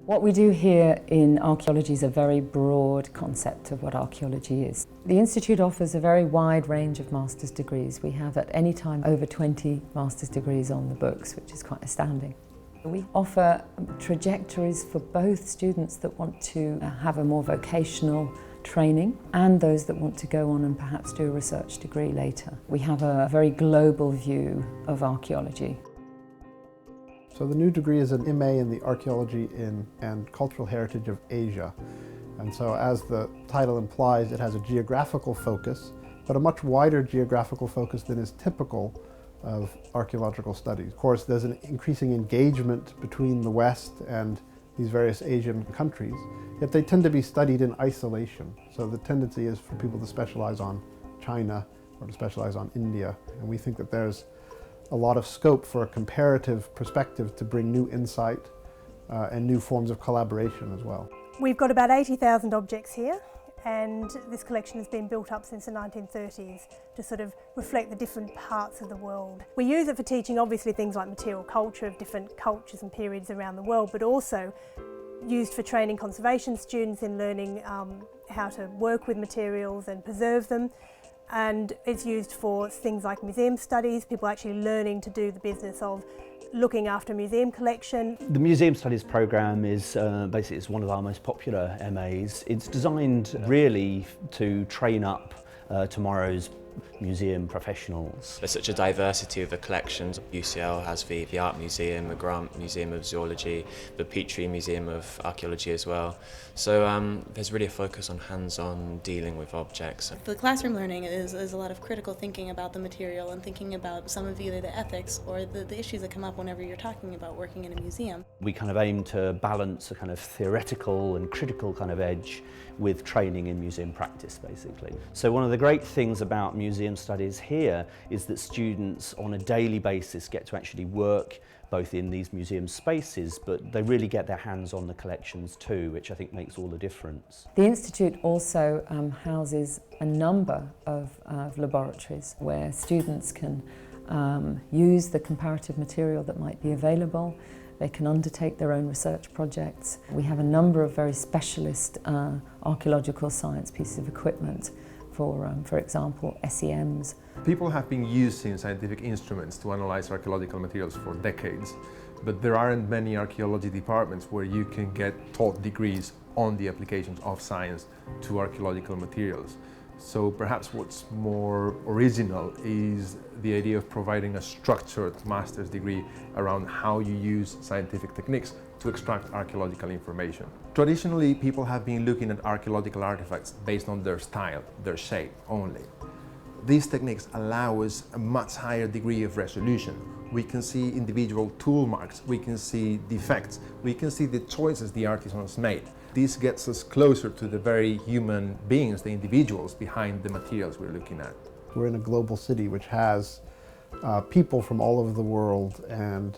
What we do here in archaeology is a very broad concept of what archaeology is. The Institute offers a very wide range of master's degrees. We have at any time over 20 master's degrees on the books, which is quite astounding. We offer trajectories for both students that want to have a more vocational training and those that want to go on and perhaps do a research degree later. We have a very global view of archaeology. So the new degree is an MA in the Archaeology and Cultural Heritage of Asia. And so as the title implies, it has a geographical focus, but a much wider geographical focus than is typical of archaeological studies. Of course, there's an increasing engagement between the West and these various Asian countries, yet they tend to be studied in isolation. So the tendency is for people to specialize on China or to specialize on India. And we think that there's a lot of scope for a comparative perspective to bring new insight and new forms of collaboration as well. We've got about 80,000 objects here, and this collection has been built up since the 1930s to sort of reflect the different parts of the world. We use it for teaching obviously things like material culture of different cultures and periods around the world, but also used for training conservation students in learning how to work with materials and preserve them. And it's used for things like museum studies, people actually learning to do the business of looking after a museum collection. The Museum Studies programme is basically it's one of our most popular MAs. It's designed really to train up tomorrow's museum professionals. There's such a diversity of the collections. UCL has the Art Museum, the Grant Museum of Zoology, the Petrie Museum of Archaeology as well. So there's really a focus on hands-on dealing with objects. The classroom learning is a lot of critical thinking about the material and thinking about some of either the ethics or the issues that come up whenever you're talking about working in a museum. We kind of aim to balance a kind of theoretical and critical kind of edge with training in museum practice, basically. So one of the great things about museum studies here is that students on a daily basis get to actually work both in these museum spaces, but they really get their hands on the collections too, which I think makes all the difference. The Institute also houses a number of laboratories where students can use the comparative material that might be available. They can undertake their own research projects. We have a number of very specialist archaeological science pieces of equipment for example, SEMs. People have been using scientific instruments to analyze archaeological materials for decades, but there aren't many archaeology departments where you can get taught degrees on the applications of science to archaeological materials. So perhaps what's more original is the idea of providing a structured master's degree around how you use scientific techniques to extract archaeological information. Traditionally, people have been looking at archaeological artifacts based on their style, their shape only. These techniques allow us a much higher degree of resolution. We can see individual tool marks, we can see defects, we can see the choices the artisans made. This gets us closer to the very human beings, the individuals behind the materials we're looking at. We're in a global city which has people from all over the world and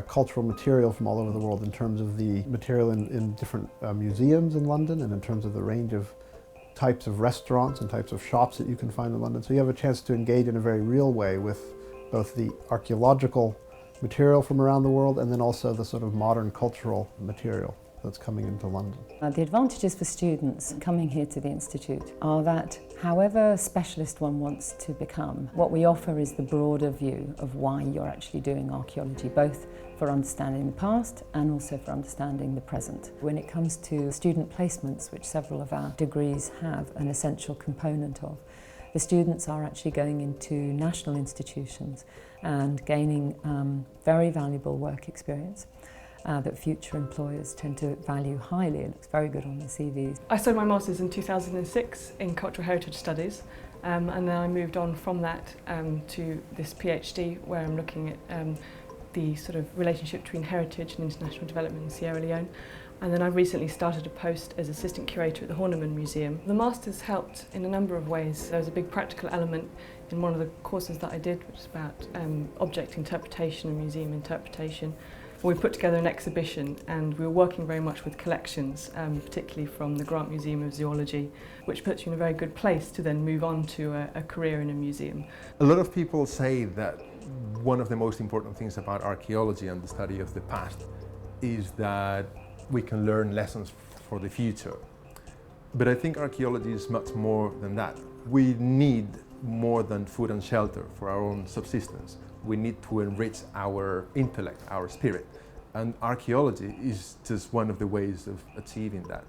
cultural material from all over the world in terms of the material in different museums in London and in terms of the range of types of restaurants and types of shops that you can find in London. So you have a chance to engage in a very real way with both the archaeological material from around the world and then also the sort of modern cultural material that's coming into London. The advantages for students coming here to the Institute are that however specialist one wants to become, what we offer is the broader view of why you're actually doing archaeology, both for understanding the past and also for understanding the present. When it comes to student placements, which several of our degrees have an essential component of, the students are actually going into national institutions and gaining very valuable work experience that future employers tend to value highly. It looks very good on the CVs. I started my Masters in 2006 in Cultural Heritage Studies, and then I moved on from that to this PhD where I'm looking at the sort of relationship between heritage and international development in Sierra Leone. And then I recently started a post as assistant curator at the Horniman Museum. The Masters helped in a number of ways. There was a big practical element in one of the courses that I did, which was about object interpretation and museum interpretation. We put together an exhibition and we were working very much with collections, particularly from the Grant Museum of Zoology, which puts you in a very good place to then move on to a career in a museum. A lot of people say that one of the most important things about archaeology and the study of the past is that we can learn lessons for the future. But I think archaeology is much more than that. We need more than food and shelter for our own subsistence. We need to enrich our intellect, our spirit. And archaeology is just one of the ways of achieving that.